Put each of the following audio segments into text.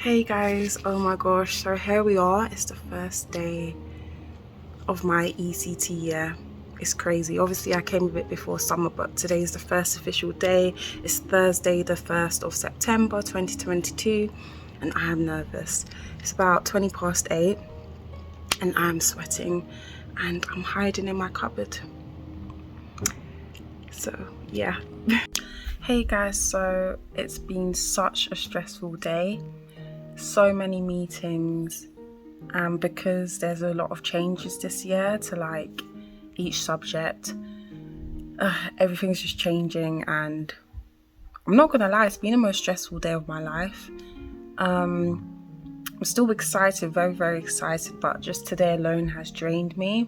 Hey guys, oh my gosh, so here we are. It's the first day of my ECT year. It's crazy. Obviously I came a bit before summer, but today is the first official day. It's Thursday the 1st of September 2022 and I am nervous. It's about 20 past 8 and I'm sweating and I'm hiding in my cupboard. So yeah. Hey guys, so it's been such a stressful day. So many meetings, and because there's a lot of changes this year to like each subject, everything's just changing, and I'm not gonna lie, it's been the most stressful day of my life. I'm still excited, very excited, but just today alone has drained me.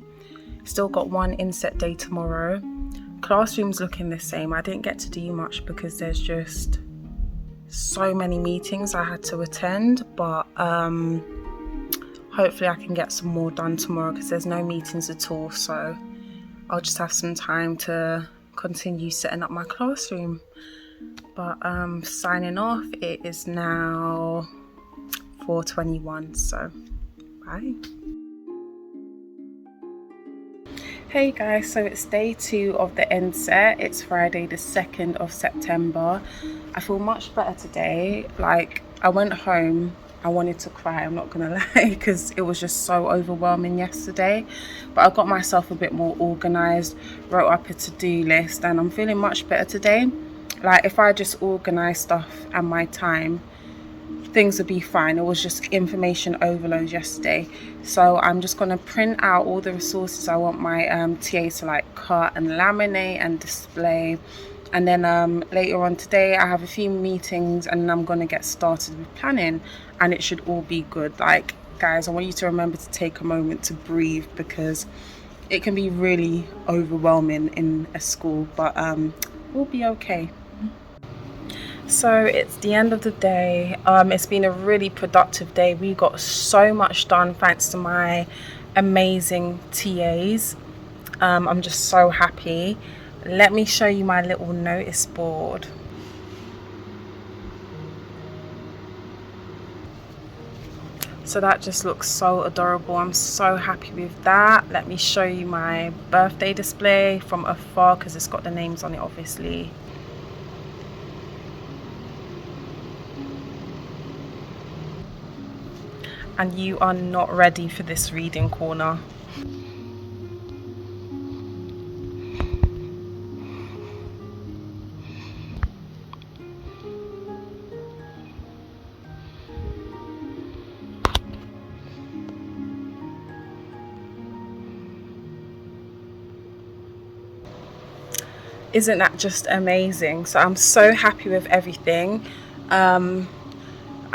Still got one inset day tomorrow. Classroom's looking the same. I didn't get to do much because there's just so many meetings I had to attend, but hopefully I can get some more done tomorrow because there's no meetings at all, so I'll just have some time to continue setting up my classroom. But signing off, it is now 4:21, so bye. Hey guys, so it's day 2 of the inset. It's Friday the 2nd of September. I feel much better today. Like, I went home, I wanted to cry, I'm not gonna lie, because it was just so overwhelming yesterday. But I got myself a bit more organized, wrote up a to-do list, and I'm feeling much better today. Like, if I just organize stuff and my time, things would be fine. It was just information overload yesterday, so I'm just going to print out all the resources I want my TA to like cut and laminate and display, and then later on today I have a few meetings and I'm going to get started with planning, and it should all be good. Like, guys, I want you to remember to take a moment to breathe, because it can be really overwhelming in a school, but we'll be okay. So it's the end of the day. It's been a really productive day. We got so much done thanks to my amazing TAs. I'm just so happy. Let me show you my little notice board. So that just looks so adorable. I'm so happy with that. Let me show you my birthday display from afar because it's got the names on it, obviously. And you are not ready for this reading corner. Isn't that just amazing? So I'm so happy with everything.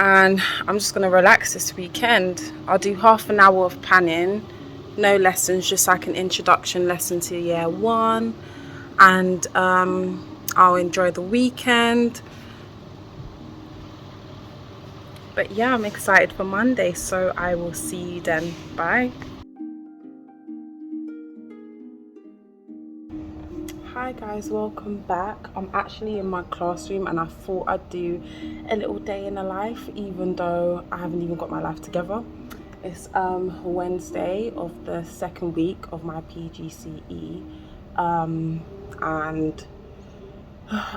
And I'm just going to relax this weekend. I'll do half an hour of planning, no lessons, just like an introduction lesson to year 1, and I'll enjoy the weekend. But yeah, I'm excited for Monday, so I will see you then. Bye. Hi guys, welcome back. I'm actually in my classroom and I thought I'd do a little day in the life, even though I haven't even got my life together. It's Wednesday of the 2nd week of my PGCE, and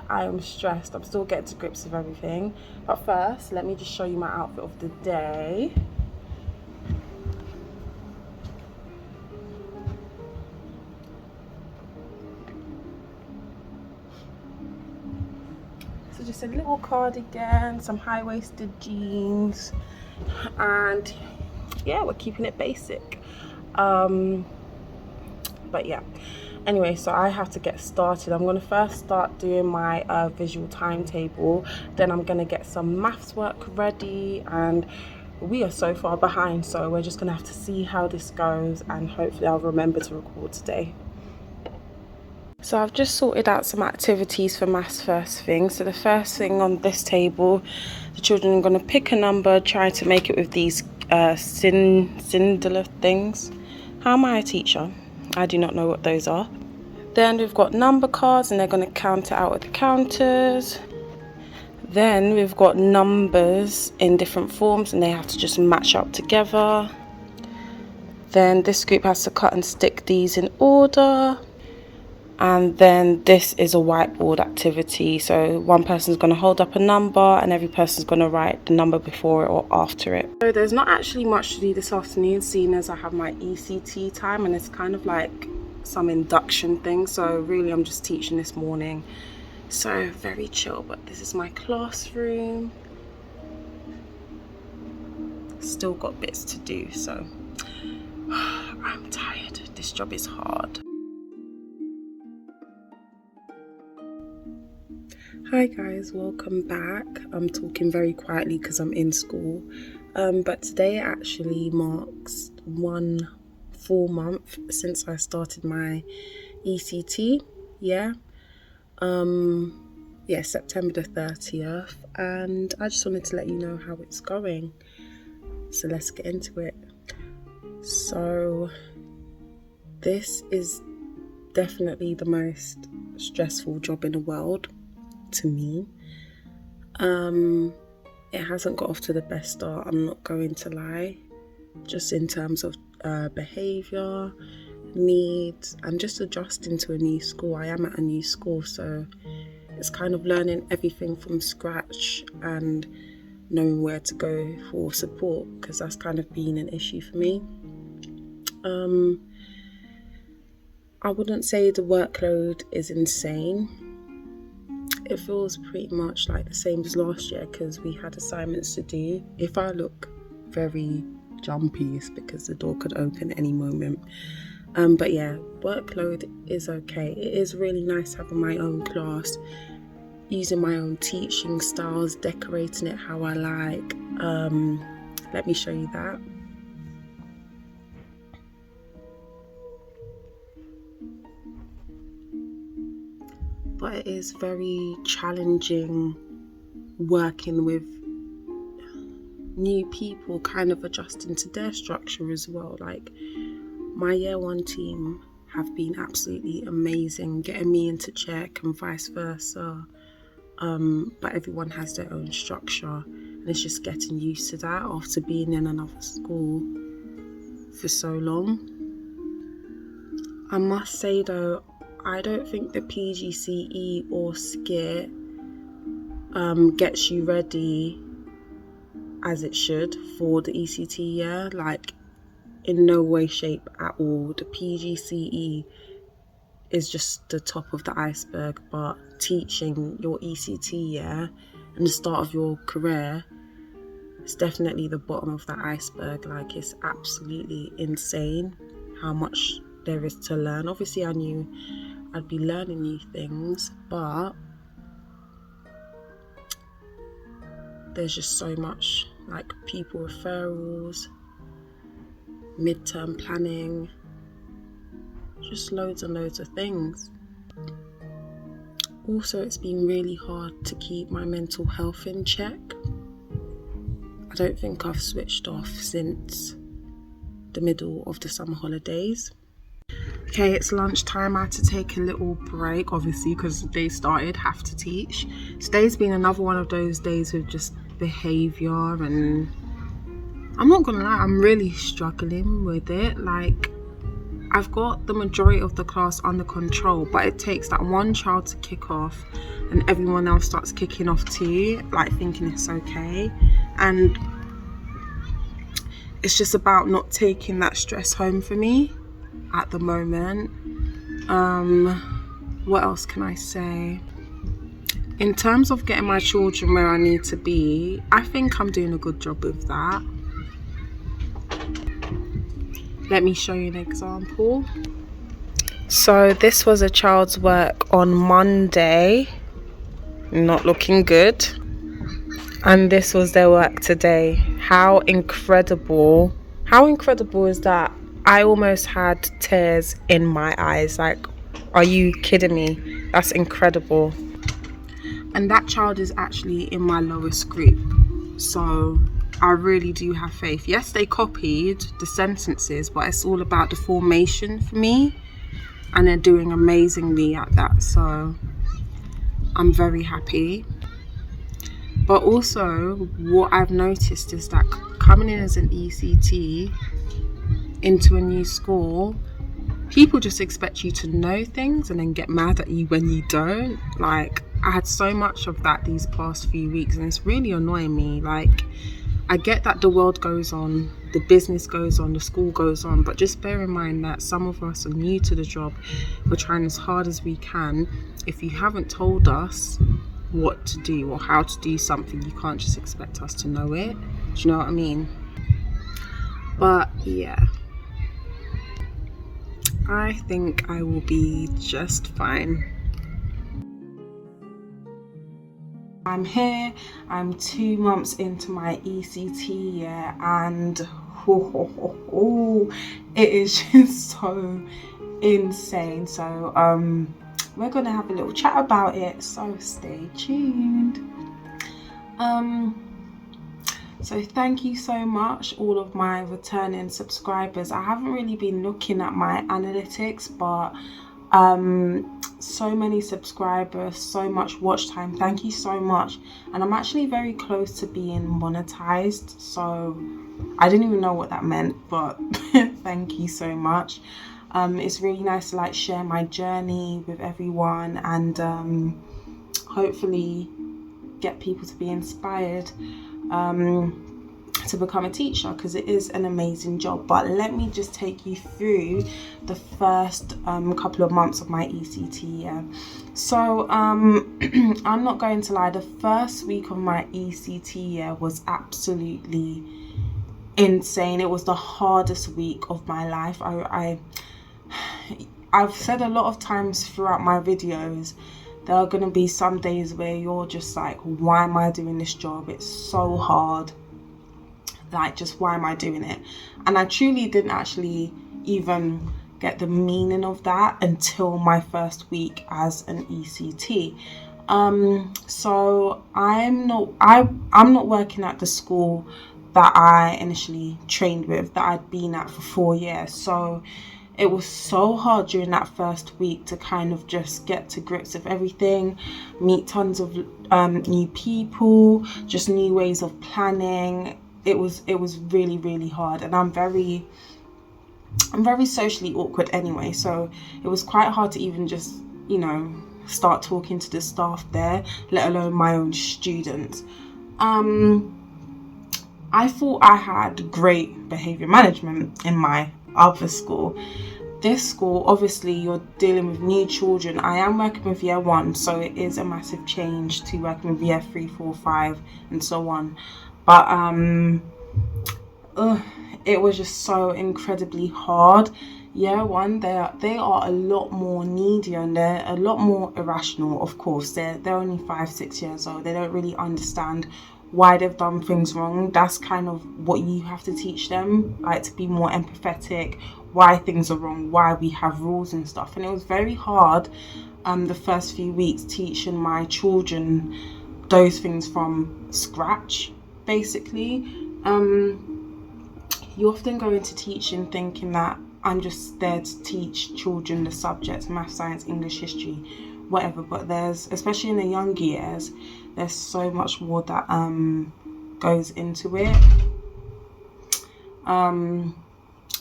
I am stressed. I'm still getting to grips with everything, but first let me just show you my outfit of the day. So just a little cardigan, some high-waisted jeans, and yeah, we're keeping it basic. But yeah, anyway, so I have to get started. I'm going to first start doing my visual timetable, then I'm going to get some maths work ready, and we are so far behind, so we're just going to have to see how this goes, and hopefully I'll remember to record today. So I've just sorted out some activities for maths first thing. So the first thing on this table, the children are going to pick a number, try to make it with these singular things. How am I a teacher? I do not know what those are. Then we've got number cards and they're going to count it out with the counters. Then we've got numbers in different forms and they have to just match up together. Then this group has to cut and stick these in order. And then this is a whiteboard activity. So one person's going to hold up a number and every person's going to write the number before it or after it. So there's not actually much to do this afternoon, seeing as I have my ECT time and it's kind of like some induction thing. So really I'm just teaching this morning. So very chill, but this is my classroom. Still got bits to do, so I'm tired. This job is hard. Hi guys, welcome back. I'm talking very quietly because I'm in school, but today actually marks 1 full month since I started my ECT. September the 30th, and I just wanted to let you know how it's going. So let's get into it. So this is definitely the most stressful job in the world to me. It hasn't got off to the best start, I'm not going to lie, just in terms of behavior, needs, and just adjusting to a new school. I am at a new school, so it's kind of learning everything from scratch and knowing where to go for support, because that's kind of been an issue for me. I wouldn't say the workload is insane. It feels pretty much like the same as last year because we had assignments to do. If I look very jumpy, it's because the door could open any moment. But yeah, workload is okay. It is really nice having my own class, using my own teaching styles, decorating it how I like. Let me show you that. But it is very challenging working with new people, kind of adjusting to their structure as well. Like my year 1 team have been absolutely amazing, getting me into check and vice versa. But everyone has their own structure and it's just getting used to that after being in another school for so long. I must say though, I don't think the PGCE or SCIT gets you ready as it should for the ECT year. Like in no way, shape at all. The PGCE is just the top of the iceberg, but teaching your ECT year and the start of your career is definitely the bottom of the iceberg. Like it's absolutely insane how much there is to learn. Obviously I knew I'd be learning new things, but there's just so much, like people referrals, midterm planning, just loads and loads of things. Also, it's been really hard to keep my mental health in check. I don't think I've switched off since the middle of the summer holidays. Okay, it's lunchtime. I had to take a little break, obviously, because the day started, have to teach. Today's been another one of those days with just behaviour, and I'm not gonna lie, I'm really struggling with it. Like, I've got the majority of the class under control, but it takes that one child to kick off and everyone else starts kicking off too, like thinking it's okay. And it's just about not taking that stress home for me at the moment. What else can I say? In terms of getting my children where I need to be, I think I'm doing a good job with that. Let me show you an example. So this was a child's work on Monday, not looking good. And this was their work today. How incredible is that? I almost had tears in my eyes. Like, are you kidding me? That's incredible. And that child is actually in my lowest group. So I really do have faith. Yes, they copied the sentences, but it's all about the formation for me. And they're doing amazingly at that. So I'm very happy. But also, what I've noticed is that coming in as an ECT into a new school, people just expect you to know things and then get mad at you when you don't. Like, I had so much of that these past few weeks, and it's really annoying me. Like, I get that the world goes on, the business goes on, the school goes on, but just bear in mind that some of us are new to the job. We're trying as hard as we can. If you haven't told us what to do or how to do something, you can't just expect us to know it. Do you know what I mean? But yeah, I think I will be just fine. I'm here, I'm 2 months into my ECT year, and it is just so insane. So we're gonna have a little chat about it, so stay tuned. So thank you so much, all of my returning subscribers. I haven't really been looking at my analytics, but so many subscribers, so much watch time. Thank you so much. And I'm actually very close to being monetized, so I didn't even know what that meant, but thank you so much. It's really nice to like share my journey with everyone, and hopefully get people to be inspired to become a teacher, because it is an amazing job. But let me just take you through the first couple of months of my ECT year. So I'm not going to lie, the first week of my ECT year was absolutely insane. It was the hardest week of my life. I've said a lot of times throughout my videos, there are going to be some days where you're just like, why am I doing this job? It's so hard. Like, just why am I doing it? And I truly didn't actually even get the meaning of that until my first week as an ECT. So I'm not working at the school that I initially trained with, that I'd been at for 4 years. So it was so hard during that first week to kind of just get to grips with everything, meet tons of new people, just new ways of planning. It was really, really hard, and I'm very socially awkward anyway, so it was quite hard to even just, you know, start talking to the staff there, let alone my own students. I thought I had great behavior management in my other school. This school, obviously you're dealing with new children. I am working with year 1, so it is a massive change to working with year 3, 4, 5 and so on. But it was just so incredibly hard. Year 1, they are a lot more needy, and they're a lot more irrational. Of course, they're only 5, 6 years old. They don't really understand why they've done things wrong. That's kind of what you have to teach them, like to be more empathetic, why things are wrong, why we have rules and stuff. And it was very hard the first few weeks teaching my children those things from scratch, basically. You often go into teaching thinking that I'm just there to teach children the subjects, math, science, English, history, whatever, but there's, especially in the younger years, there's so much more that goes into it.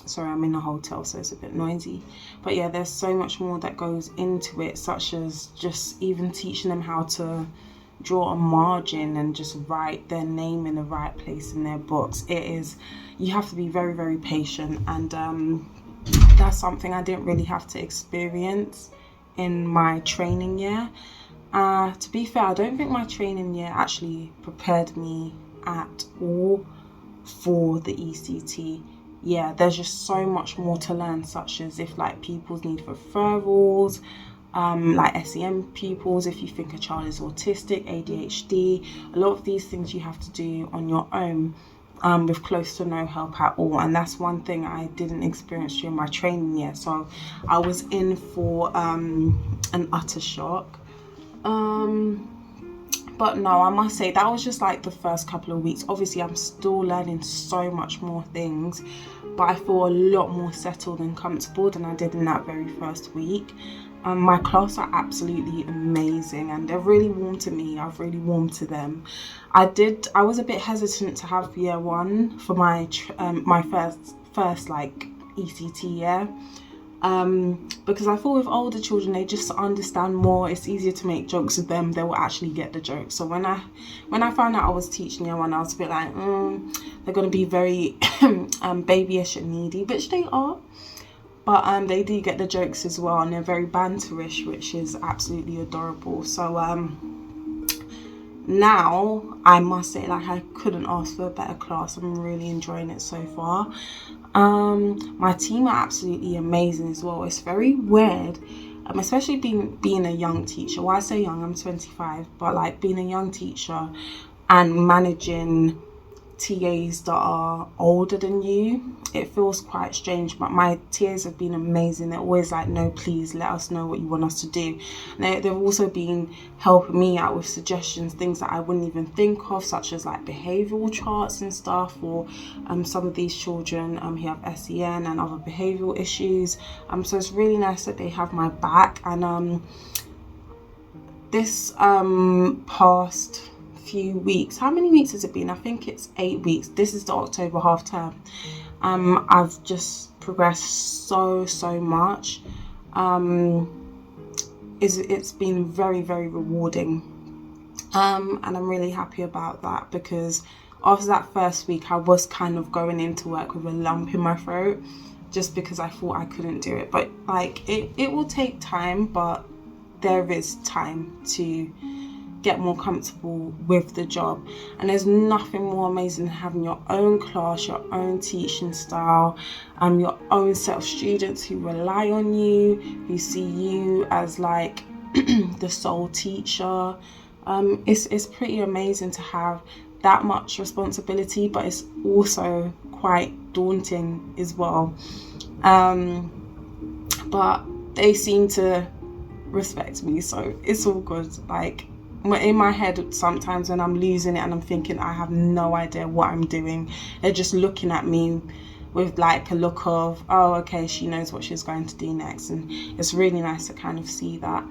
Sorry, I'm in a hotel, so it's a bit noisy, but yeah, there's so much more that goes into it, such as just even teaching them how to draw a margin and just write their name in the right place in their books. You have to be very, very patient, and that's something I didn't really have to experience in my training year. To be fair, I don't think my training year actually prepared me at all for the ECT. Yeah, there's just so much more to learn, such as if like pupils need referrals, like SEM pupils, if you think a child is autistic, ADHD, a lot of these things you have to do on your own, with close to no help at all. And that's one thing I didn't experience during my training year, so I was in for an utter shock. But no, I must say that was just like the first couple of weeks. Obviously I'm still learning so much more things, but I feel a lot more settled and comfortable than I did in that very first week. My class are absolutely amazing, and they're really warm to me. I've really warmed to them. I was a bit hesitant to have year one for my my first like ECT year, because I thought with older children they just understand more. It's easier to make jokes with them. They will actually get the joke. So when I found out I was teaching year one, I was a bit like, they're going to be very babyish and needy, which they are. But they do get the jokes as well, and they're very banterish, which is absolutely adorable. So now I must say, like, I couldn't ask for a better class. I'm really enjoying it so far. My team are absolutely amazing as well. It's very weird, especially being a young teacher. Well, I say young, I'm 25, but like being a young teacher and managing TAs that are older than you, it feels quite strange. But my TAs have been amazing. They're always like, no, please let us know what you want us to do. And they've also been helping me out with suggestions, things that I wouldn't even think of, such as like behavioural charts and stuff, or some of these children who have SEN and other behavioural issues. So it's really nice that they have my back. And this past few weeks, how many weeks has it been? I think it's 8 weeks. This is the October half term. I've just progressed so much. It's been very, very rewarding, and I'm really happy about that, because after that first week I was kind of going into work with a lump in my throat, just because I thought I couldn't do it. But like it will take time, but there is time to get more comfortable with the job. And there's nothing more amazing than having your own class, your own teaching style, your own set of students who rely on you, who see you as like the sole teacher. It's pretty amazing to have that much responsibility, but it's also quite daunting as well. But they seem to respect me, so it's all good. Like, in my head sometimes when I'm losing it and I'm thinking I have no idea what I'm doing, they're just looking at me with like a look of, oh, okay, she knows what she's going to do next. And it's really nice to kind of see that.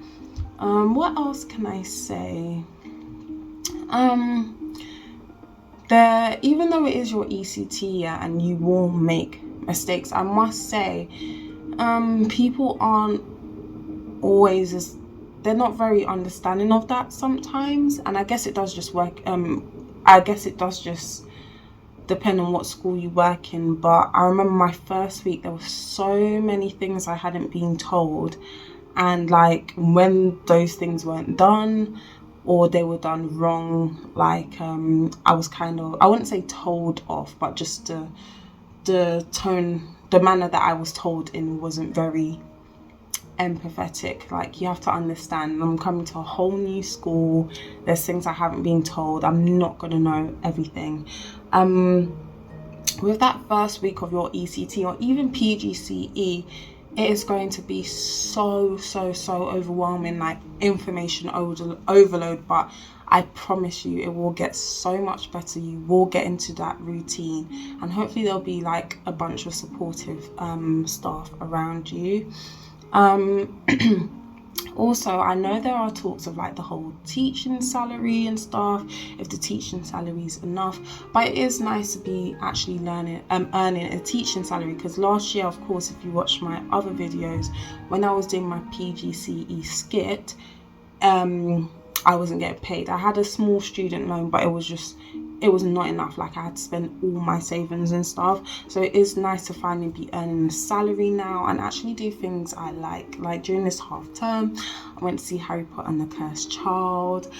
What else can I say? Even though it is your ECT year and you will make mistakes, I must say people aren't always they're not very understanding of that sometimes. And I guess it does just work. I guess it does just depend on what school you work in. But I remember my first week, there were so many things I hadn't been told. And like when those things weren't done, or they were done wrong, like I was kind of, I wouldn't say told off, but just the tone, the manner that I was told in wasn't very empathetic. Like, you have to understand, I'm coming to a whole new school, there's things I haven't been told, I'm not going to know everything. With that first week of your ECT or even PGCE, it is going to be so overwhelming, like information overload, but I promise you it will get so much better. You will get into that routine, and hopefully there'll be like a bunch of supportive staff around you. Also, I know there are talks of like the whole teaching salary and stuff, if the teaching salary is enough, but it is nice to be actually earning a teaching salary, because last year, of course, if you watch my other videos, when I was doing my PGCE skit, I wasn't getting paid. I had a small student loan, but it was not enough. Like, I had to spend all my savings and stuff. So it is nice to finally be earning a salary now and actually do things I like. Like, during this half term, I went to see Harry Potter and the Cursed Child.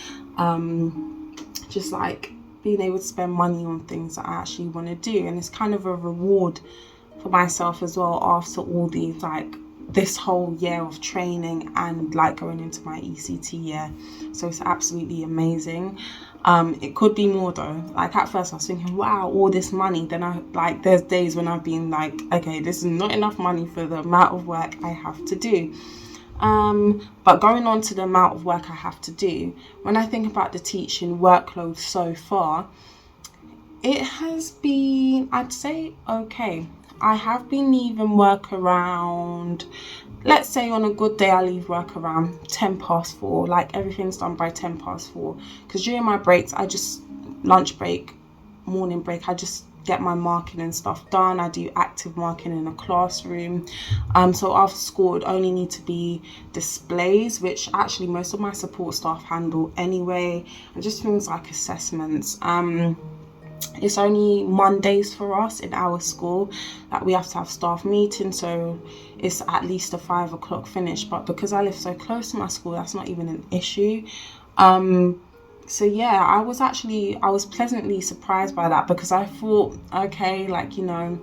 Just like being able to spend money on things that I actually want to do. And it's kind of a reward for myself as well after all these, like, this whole year of training and like going into my ECT year. So it's absolutely amazing. It could be more though. Like, at first I was thinking, wow, all this money. Then there's days when I've been like, okay, this is not enough money for the amount of work I have to do. But going on to the amount of work I have to do, when I think about the teaching workload so far, it has been, I'd say, okay. I have been leaving work around let's say on a good day I leave work around 4:10, like everything's done by 4:10, because during my breaks, I just, lunch break, morning break, I just get my marking and stuff done. I do active marking in a classroom. So after school, it would only need to be displays, which actually most of my support staff handle anyway, and just things like assessments. It's only Mondays for us in our school that we have to have staff meetings, so it's at least a 5 o'clock finish. But because I live so close to my school, that's not even an issue. So yeah, I was pleasantly surprised by that, because I thought, okay, like, you know,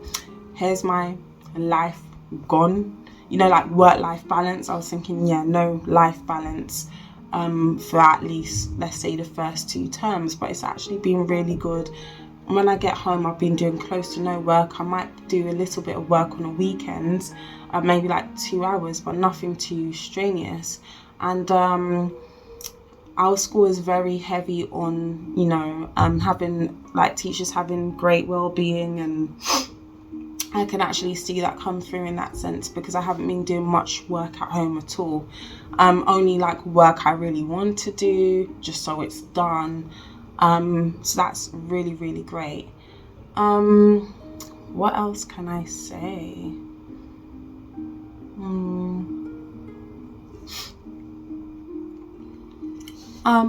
here's my life gone, you know, like work-life balance. I was thinking, yeah, no life balance for at least, let's say, the first 2 terms, but it's actually been really good. When I get home, I've been doing close to no work. I might do a little bit of work on the weekends, maybe like 2 hours, but nothing too strenuous. And our school is very heavy on, you know, having, like, teachers having great well-being, and I can actually see that come through in that sense, because I haven't been doing much work at home at all. Only like work I really want to do, just so it's done. So that's really, really great. What else can I say?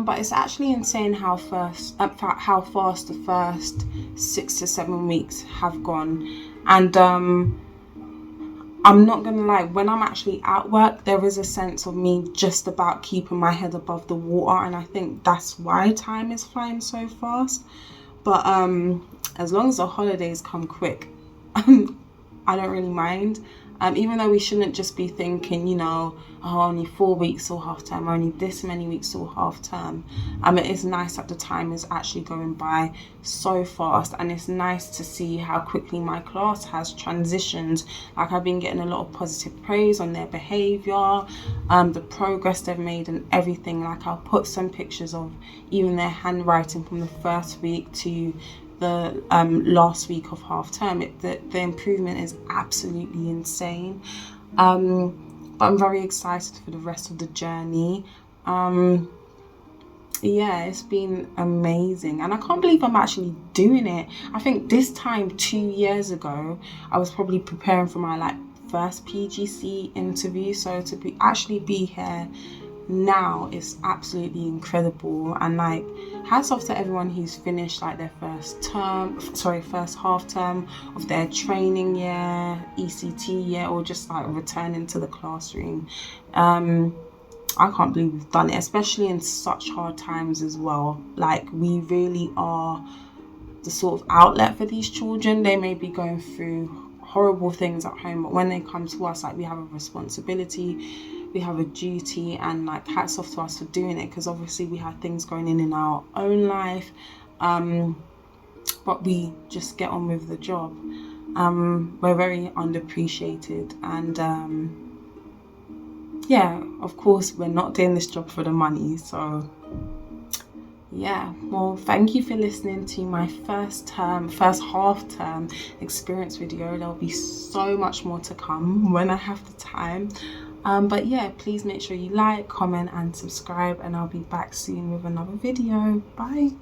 But it's actually insane how fast the first 6 to 7 weeks have gone. And I'm not gonna lie, when I'm actually at work, there is a sense of me just about keeping my head above the water, and I think that's why time is flying so fast. But as long as the holidays come quick, I don't really mind. Even though we shouldn't just be thinking, you know, oh, only 4 weeks or half term, only this many weeks or half term. It is nice that the time is actually going by so fast, and it's nice to see how quickly my class has transitioned. Like, I've been getting a lot of positive praise on their behaviour, the progress they've made and everything. Like, I'll put some pictures of even their handwriting from the first week to the last week of half term. The improvement is absolutely insane. But I'm very excited for the rest of the journey. Yeah, it's been amazing, and I can't believe I'm actually doing it. I think this time 2 years ago, I was probably preparing for my like first PGCE interview, so to actually be here now is absolutely incredible. And like, hats off to everyone who's finished like their first half term of their training year, ECT year, or just like returning to the classroom. I can't believe we've done it, especially in such hard times as well. Like, we really are the sort of outlet for these children. They may be going through horrible things at home, but when they come to us, like, we have a responsibility, we have a duty, and like, hats off to us for doing it, because obviously we have things going in our own life, but we just get on with the job. We're very underappreciated, and yeah, of course, we're not doing this job for the money. So yeah, well, thank you for listening to my first half term experience video. There'll be so much more to come when I have the time. But yeah, please make sure you like, comment and subscribe, and I'll be back soon with another video. Bye.